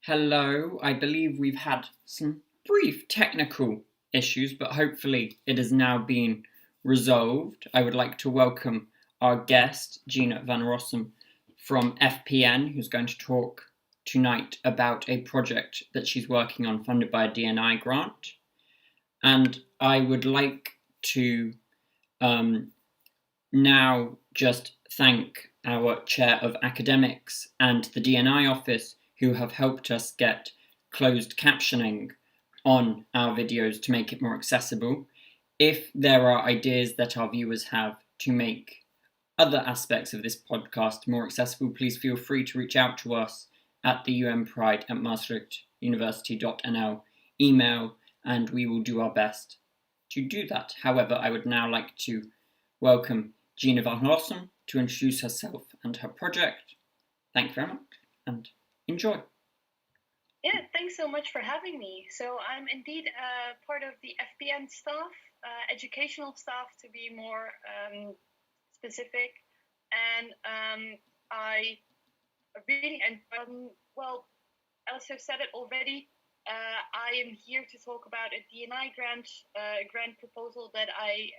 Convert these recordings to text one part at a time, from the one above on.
Hello, I believe we've had some brief technical issues, but hopefully it has now been resolved. I would like to welcome our guest, Gina van Rossum from FPN, who's going to talk tonight about a project that she's working on funded by a DNI grant. And I would like to now just thank our Chair of Academics and the DNI office who have helped us get closed captioning on our videos to make it more accessible. If there are ideas that our viewers have to make other aspects of this podcast more accessible, please feel free to reach out to us at the Pride at maastrichtuniversity.nl email, and we will do our best to do that. However, I would now like to welcome Gina van Rossum to introduce herself and her project. Thank you very much and enjoy. Yeah, thanks so much for having me. So I'm indeed part of the FPN staff, educational staff to be more specific. And I really, Alastair said it already. I am here to talk about a DNI grant proposal that I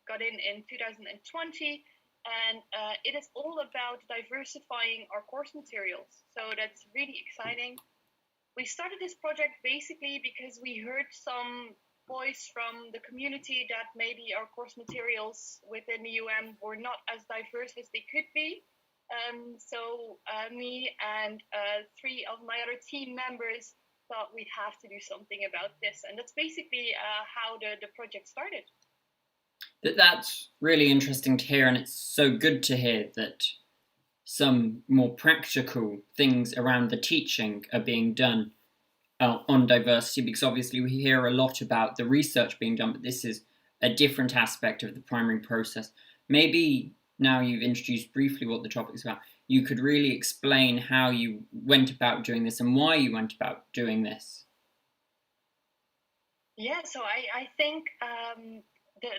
got in 2020. And it is all about diversifying our course materials. So that's really exciting. We started this project basically because we heard some voice from the community that maybe our course materials within the were not as diverse as they could be. So me and three of my other team members thought we'd have to do something about this. And that's basically how the project started. That's really interesting to hear, and it's so good to hear that some more practical things around the teaching are being done on diversity, because obviously we hear a lot about the research being done, but this is a different aspect of the primary process. Maybe now you've introduced briefly what the topic is about, you could really explain how you went about doing this and why you went about doing this. Yeah, so I think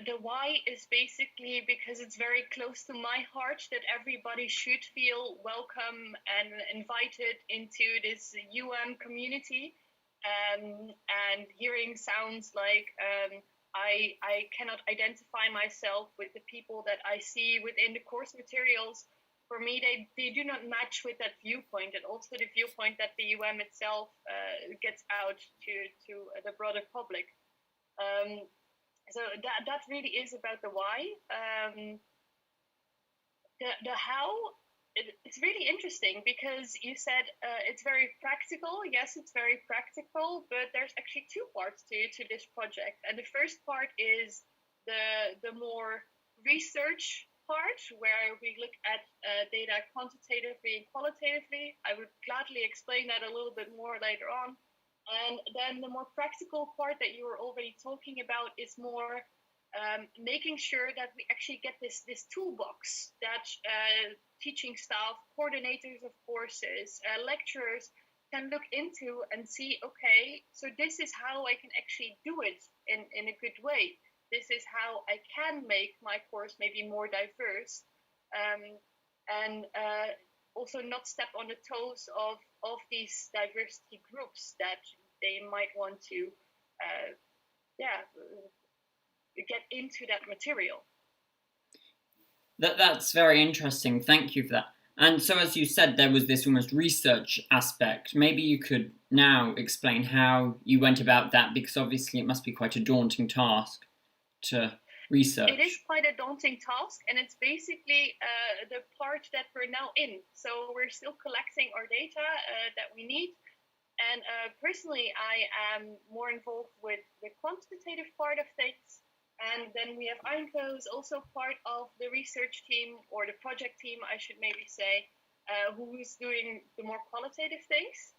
the why is basically because it's very close to my heart that everybody should feel welcome and invited into this community. And hearing sounds like I cannot identify myself with the people that I see within the course materials. For me, they do not match with that viewpoint, and also the viewpoint that the itself gets out to the broader public. So that really is about the why. The how, it's really interesting because you said it's very practical. Yes, it's very practical, but there's actually two parts to this project. And the first part is the more research part, where we look at data quantitatively and qualitatively. I would gladly explain that a little bit more later on. And then the more practical part that you were already talking about is more making sure that we actually get this toolbox that teaching staff, coordinators of courses, lecturers can look into and see, okay, so this is how I can actually do it in a good way. This is how I can make my course maybe more diverse, and also not step on the toes of these diversity groups that they might want to get into that material. That's very interesting. Thank you for that. And so, as you said, there was this almost research aspect. Maybe you could now explain how you went about that, because obviously it must be quite a daunting task to research. It is quite a daunting task, and it's basically the part that we're now in. So we're still collecting our data that we need. And personally, I am more involved with the quantitative part of things. And then we have Einko, who's also part of the research team, or the project team, I should maybe say, who's doing the more qualitative things.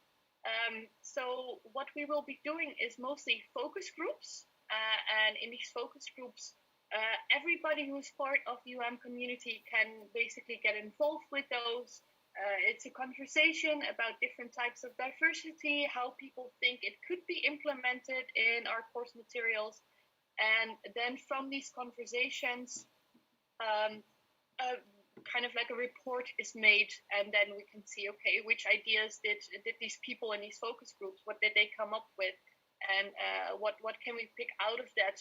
So what we will be doing is mostly focus groups. And in these focus groups, everybody who's part of the community can basically get involved with those. It's a conversation about different types of diversity, how people think it could be implemented in our course materials. And then from these conversations, kind of like a report is made, and then we can see, okay, which ideas did these people in these focus groups, what did they come up with, and what can we pick out of that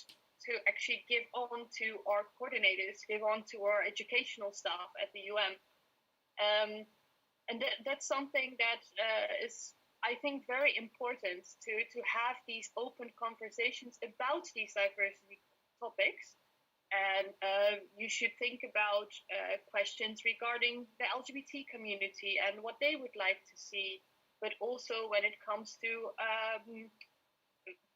to actually give on to our coordinators, give on to our educational staff at the and that's something that is, I think, very important to have these open conversations about these diversity topics. And you should think about questions regarding the LGBT community and what they would like to see, but also when it comes to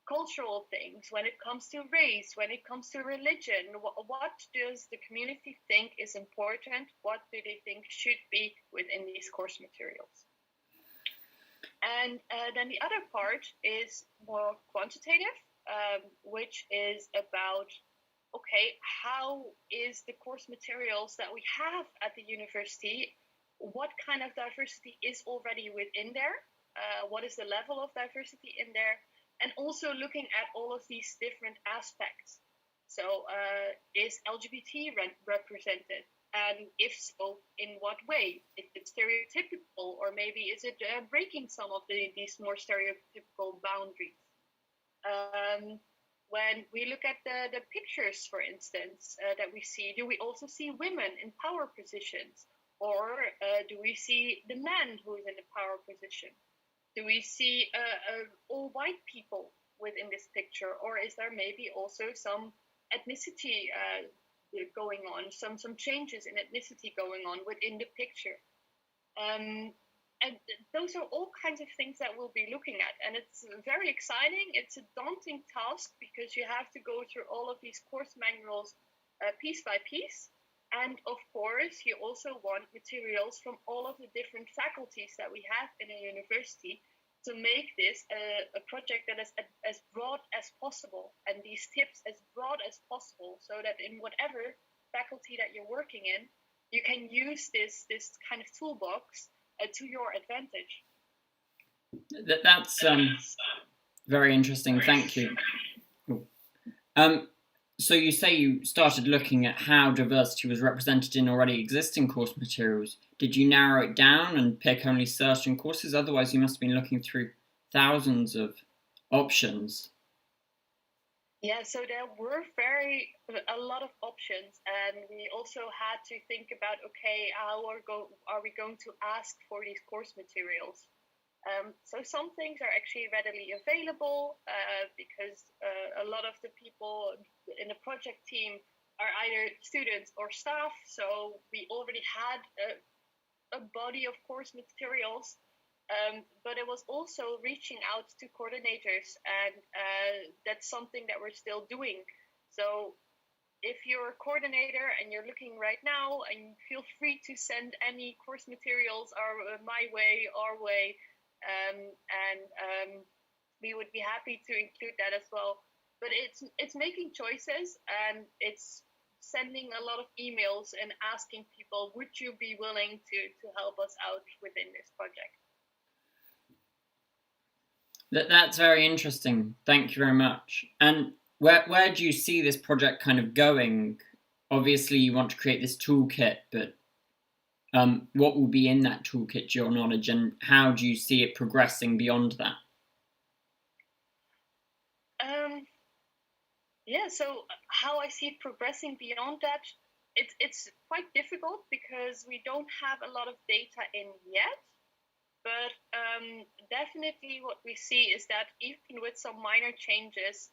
cultural things, when it comes to race, when it comes to religion. What does the community think is important? What do they think should be within these course materials? And then the other part is more quantitative, which is about, okay, how is the course materials that we have at the university, what kind of diversity is already within there? What is the level of diversity in there? And also looking at all of these different aspects. So is LGBT represented? And if so, in what way? Is it stereotypical, or maybe is it breaking some of these more stereotypical boundaries? When we look at the pictures, for instance, that we see, do we also see women in power positions? Or do we see the man who is in the power position? Do we see all white people within this picture? Or is there maybe also some ethnicity going on, some changes in ethnicity going on within the picture? And those are all kinds of things that we'll be looking at. And it's very exciting. It's a daunting task because you have to go through all of these course manuals piece by piece. And of course, you also want materials from all of the different faculties that we have in a university to make this a project that is as broad as possible, and these tips as broad as possible, so that in whatever faculty that you're working in, you can use this kind of toolbox to your advantage. That's very interesting. Thank you. So you say you started looking at how diversity was represented in already existing course materials. Did you narrow it down and pick only certain courses? Otherwise, you must have been looking through thousands of options. Yeah, so there were a lot of options, and we also had to think about, okay, how are we going to ask for these course materials? So some things are actually readily available because a lot of the people in the project team are either students or staff, so we already had a body of course materials. But it was also reaching out to coordinators, and that's something that we're still doing. So if you're a coordinator and you're looking right now, and feel free to send any course materials my way, our way, and we would be happy to include that as well. But it's making choices, and it's sending a lot of emails and asking people, would you be willing to help us out within this project? That's very interesting. Thank you very much. And where do you see this project kind of going? Obviously, you want to create this toolkit, but what will be in that toolkit, to your knowledge, and how do you see it progressing beyond that? Yeah, so how I see it progressing beyond that, it's quite difficult because we don't have a lot of data in yet. But definitely what we see is that even with some minor changes,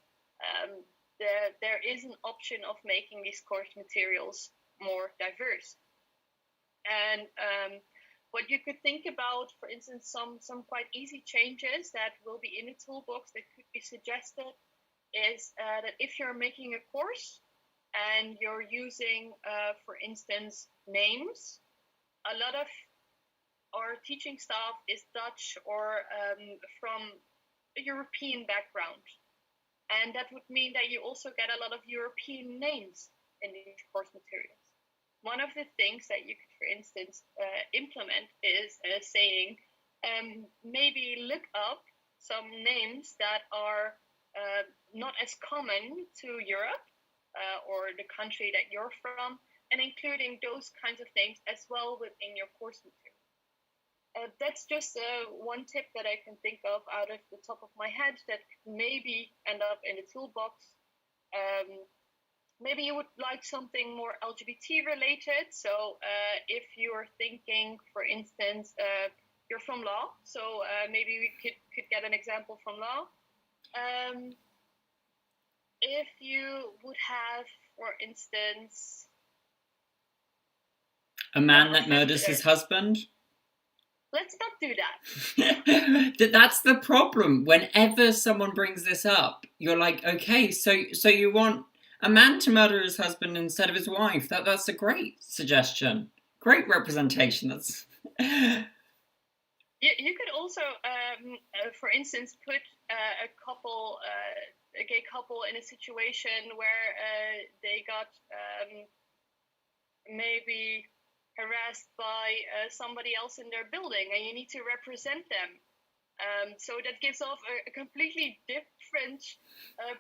there is an option of making these course materials more diverse. And what you could think about, for instance, some quite easy changes that will be in the toolbox that could be suggested is that if you're making a course and you're using, for instance, names, a lot of our teaching staff is Dutch or from a European background. And that would mean that you also get a lot of European names in these course materials. One of the things that you could, for instance, implement is saying, maybe look up some names that are not as common to Europe or the country that you're from, and including those kinds of names as well within your course material. That's just one tip that I can think of out of the top of my head that maybe end up in the toolbox. Maybe you would like something more LGBT related. So if you're thinking, for instance, you're from law, so maybe we could get an example from law. If you would have, for instance, a man that murders his husband. Let's not do that. That's the problem. Whenever someone brings this up, you're like, okay, so you want a man to murder his husband instead of his wife? That's a great suggestion. Great representation. That's. You could also, for instance, put a gay couple in a situation where they got maybe harassed by somebody else in their building, and you need to represent them. So that gives off a completely different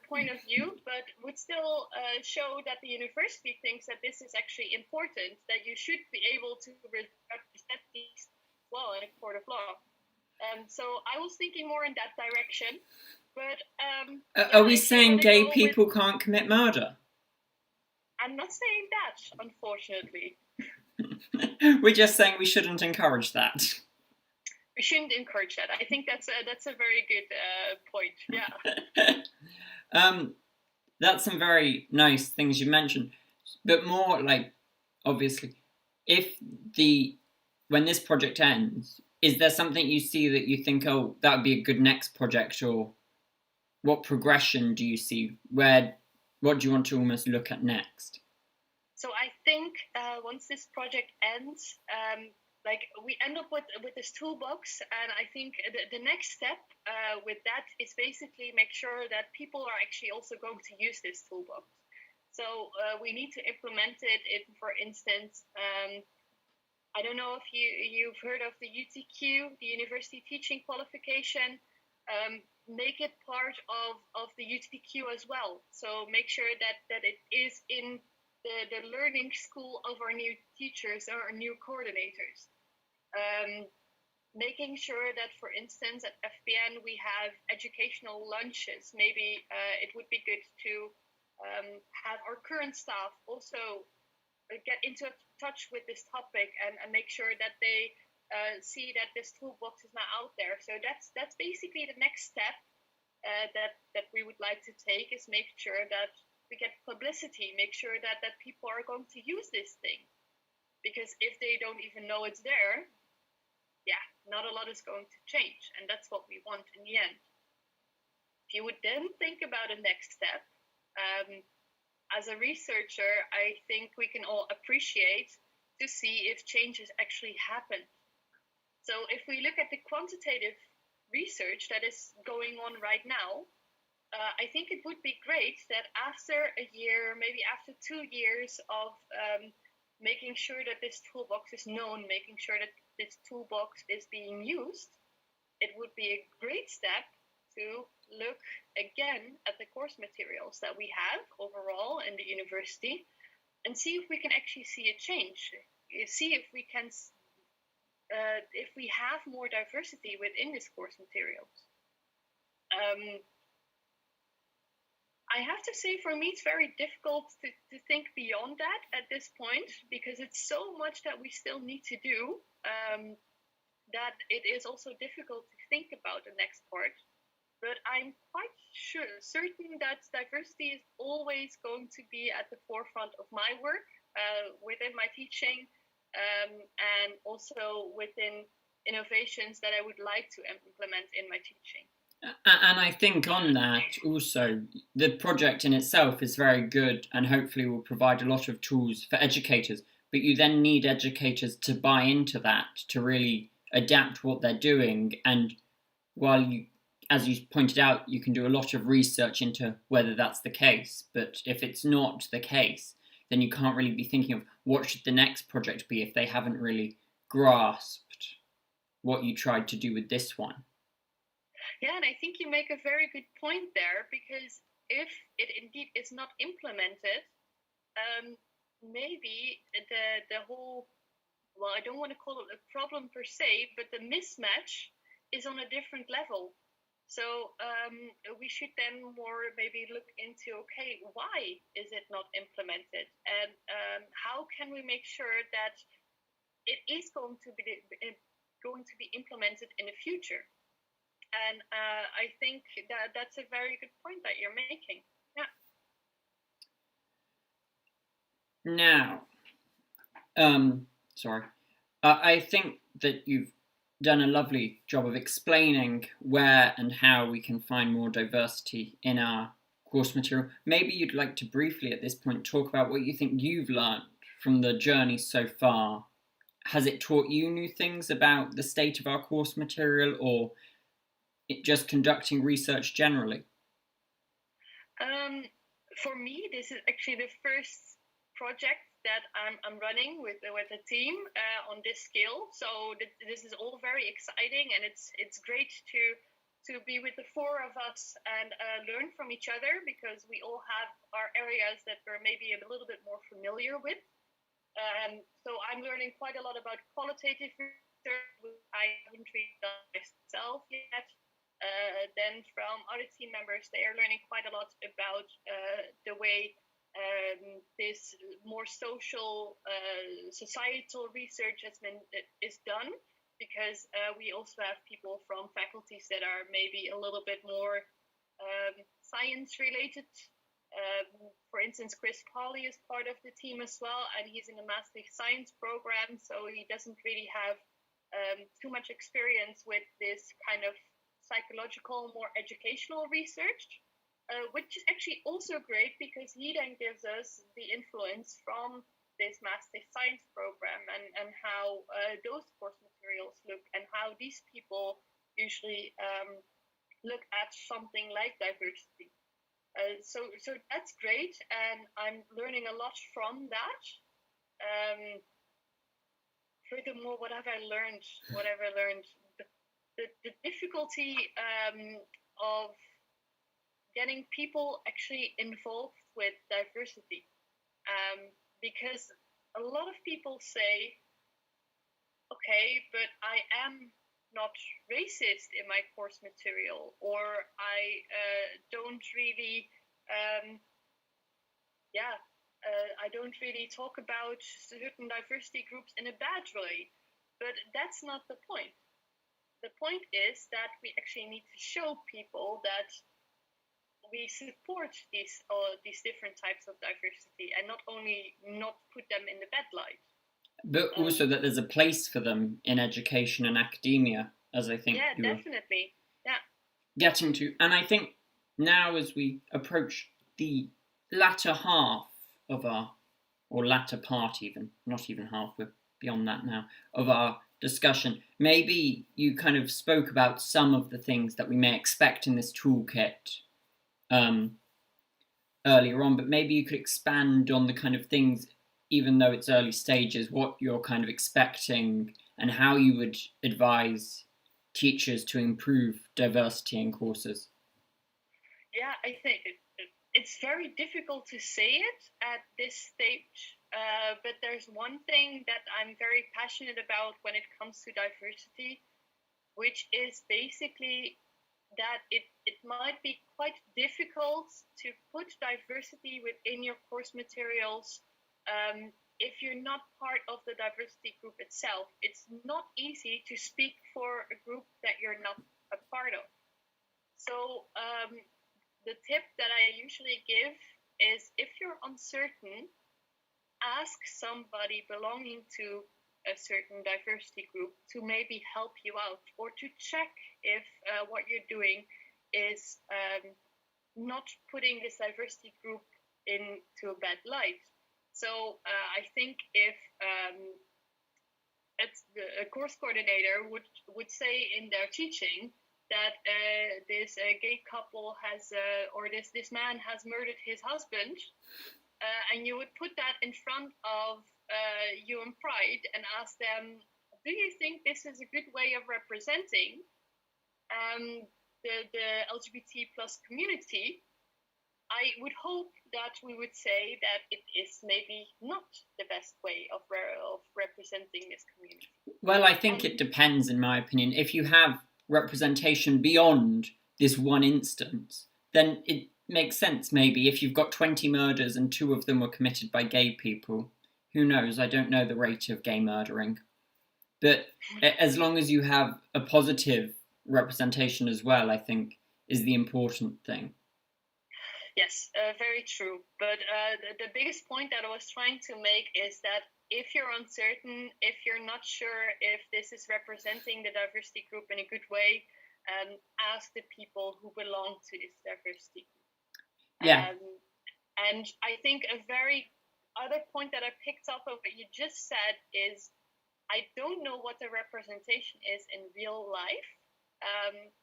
point of view, but would still show that the university thinks that this is actually important, that you should be able to represent these well in a court of law. So I was thinking more in that direction. But are we saying gay people can't commit murder? I'm not saying that, unfortunately. We're just saying we shouldn't encourage that. We shouldn't encourage that. I think that's a very good point. Yeah. That's some very nice things you mentioned, but more like, obviously, when this project ends, is there something you see that you think, oh, that would be a good next project, or what progression do you see? What do you want to almost look at next? So I think once this project ends, we end up with this toolbox, and I think the next step with that is basically make sure that people are actually also going to use this toolbox. So we need to implement it in, for instance, I don't know if you've heard of the UTQ, the University Teaching Qualification. Make it part of the UTQ as well. So make sure that it is in the learning school of our new teachers or our new coordinators. Making sure that, for instance, at FPN we have educational lunches. Maybe it would be good to have our current staff also get into touch with this topic and make sure that they see that this toolbox is now out there. So that's basically the next step that we would like to take, is make sure that we get publicity, make sure that people are going to use this thing. Because if they don't even know it's there, not a lot is going to change. And that's what we want in the end. If you would then think about a next step, as a researcher, I think we can all appreciate to see if changes actually happen. So if we look at the quantitative research that is going on right now, I think it would be great that after a year, maybe after 2 years of making sure that this toolbox is known, making sure that this toolbox is being used, it would be a great step to look again at the course materials that we have overall in the university and see if we can actually see a change, see if we can if we have more diversity within this course materials. I have to say, for me, it's very difficult to think beyond that at this point, because it's so much that we still need to do, that it is also difficult to think about the next part. But I'm quite certain that diversity is always going to be at the forefront of my work within my teaching, and also within innovations that I would like to implement in my teaching. And I think on that also, the project in itself is very good and hopefully will provide a lot of tools for educators. But you then need educators to buy into that, to really adapt what they're doing. And while you, as you pointed out, you can do a lot of research into whether that's the case. But if it's not the case, then you can't really be thinking of what should the next project be if they haven't really grasped what you tried to do with this one. Yeah, and I think you make a very good point there, because if it indeed is not implemented, maybe the whole, well, I don't want to call it a problem per se, but the mismatch is on a different level. So we should then more maybe look into, okay, why is it not implemented, and how can we make sure that it is going to be implemented in the future? And I think that that's a very good point that you're making. Yeah. Now, sorry. I think that you've done a lovely job of explaining where and how we can find more diversity in our course material. Maybe you'd like to briefly at this point talk about what you think you've learned from the journey so far. Has it taught you new things about the state of our course material, or just conducting research generally? For me, this is actually the first project that I'm running with a team on this scale. So this is all very exciting, and it's great to be with the four of us and learn from each other, because we all have our areas that we're maybe a little bit more familiar with. So I'm learning quite a lot about qualitative research, which I haven't really done myself yet. Then from other team members, they are learning quite a lot about the way this more social, societal research is done, because we also have people from faculties that are maybe a little bit more science related. For instance, Chris Pauly is part of the team as well, and he's in the Master Science program, so he doesn't really have too much experience with this kind of psychological, more educational research, which is actually also great, because he then gives us the influence from this Master Science program, and how those course materials look, and how these people usually look at something like diversity. So that's great, and I'm learning a lot from that. Furthermore, what have I learned? The difficulty of getting people actually involved with diversity, because a lot of people say, okay, but I am not racist in my course material, or I don't really, I don't really talk about certain diversity groups in a bad way. But that's not the point. The point is that we actually need to show people that we support these different types of diversity, and not only not put them in the bad light, but also that there's a place for them in education and academia, as I think you definitely getting to. And I think now, as we approach the latter half of our, or latter part even, not even half, we're beyond that now, of our discussion, maybe you kind of spoke about some of the things that we may expect in this toolkit earlier on, but maybe you could expand on the kind of things, even though it's early stages, what you're kind of expecting and how you would advise teachers to improve diversity in courses. Yeah, I think it's very difficult to say it at this stage, but there's one thing that I'm very passionate about when it comes to diversity, which is basically that it might be quite difficult to put diversity within your course materials if you're not part of the diversity group itself. It's not easy to speak for a group that you're not a part of. So the tip that I usually give is, if you're uncertain, ask somebody belonging to a certain diversity group to maybe help you out, or to check if what you're doing is not putting this diversity group into a bad light. So I think if a course coordinator would say in their teaching that this gay couple has, or this man has murdered his husband, and you would put that in front of you and Pride and ask them, do you think this is a good way of representing the LGBT plus community? I would hope that we would say that it is maybe not the best way of representing this community. Well, I think it depends, in my opinion. If you have representation beyond this one instance, then it makes sense, maybe. If you've got 20 murders and 2 of them were committed by gay people, who knows? I don't know the rate of gay murdering. But as long as you have a positive representation as well, I think, is the important thing. Yes, very true. But the biggest point that I was trying to make is that if you're uncertain, if you're not sure if this is representing the diversity group in a good way, ask the people who belong to this diversity group. Yeah. And I think a very other point that I picked up of what you just said is I don't know what the representation is in real life.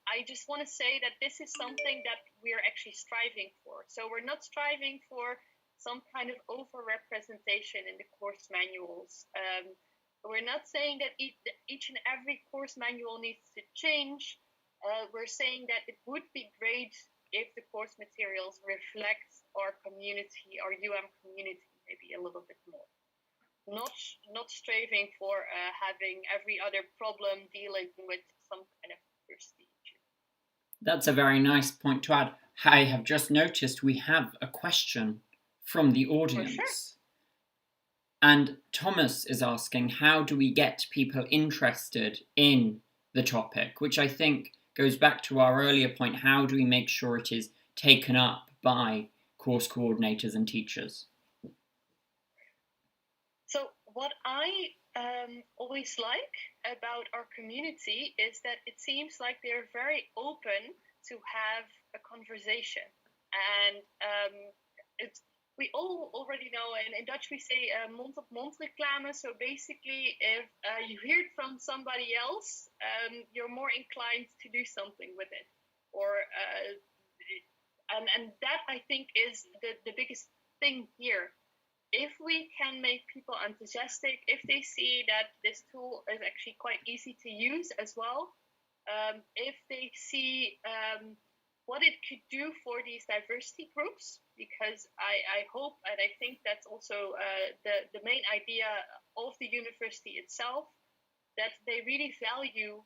I just want to say that this is something that we're actually striving for. So we're not striving for some kind of over-representation in the course manuals. We're not saying that each and every course manual needs to change. We're saying that it would be great if the course materials reflect our community, our community, maybe a little bit more. Not striving for having every other problem dealing with some kind of diversity issue. That's a very nice point to add. I have just noticed we have a question from the audience. Sure. And Thomas is asking, how do we get people interested in the topic? Which I think goes back to our earlier point. How do we make sure it is taken up by course coordinators and teachers? So what I always like about our community is that it seems like they're very open to have a conversation. And we all already know, and in Dutch we say mond-op-mond reclame. So basically, if you hear it from somebody else, you're more inclined to do something with it. And that, I think, is the biggest thing here. If we can make people enthusiastic, if they see that this tool is actually quite easy to use as well, if they see what it could do for these diversity groups, because I hope and I think that's also the main idea of the university itself, that they really value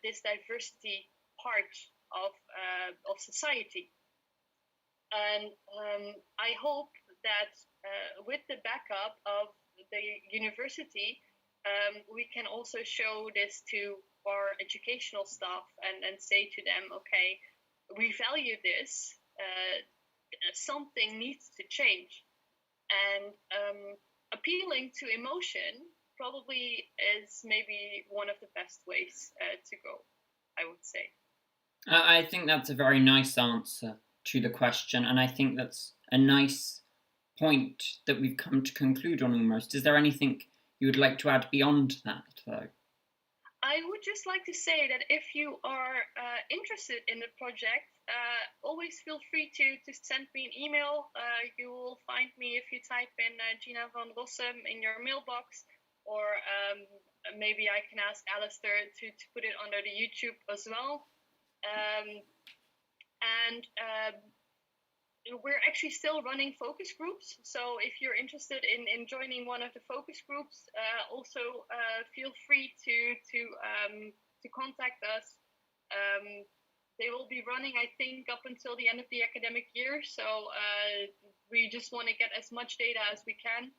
this diversity part of society. And I hope that with the backup of the university, we can also show this to our educational staff and say to them, okay, we value this, something needs to change. And appealing to emotion probably is maybe one of the best ways to go, I would say. I think that's a very nice answer to the question, and I think that's a nice point that we've come to conclude on almost. Is there anything you would like to add beyond that, though? I would just like to say that if you are interested in the project, always feel free to send me an email. You will find me if you type in Gina van Rossum in your mailbox, or maybe I can ask Alastair to put it under the YouTube as well. We're actually still running focus groups. So if you're interested in joining one of the focus groups, also feel free to contact us. They will be running, I think, up until the end of the academic year. So we just want to get as much data as we can.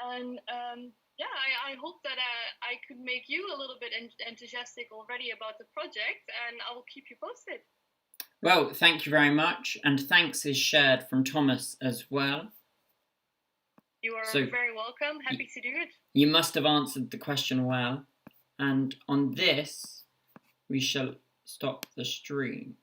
And I hope that I could make you a little bit enthusiastic already about the project, and I will keep you posted. Well, thank you very much, and thanks is shared from Thomas as well. You are very welcome. Happy to do it. You must have answered the question well, and on this, we shall stop the stream.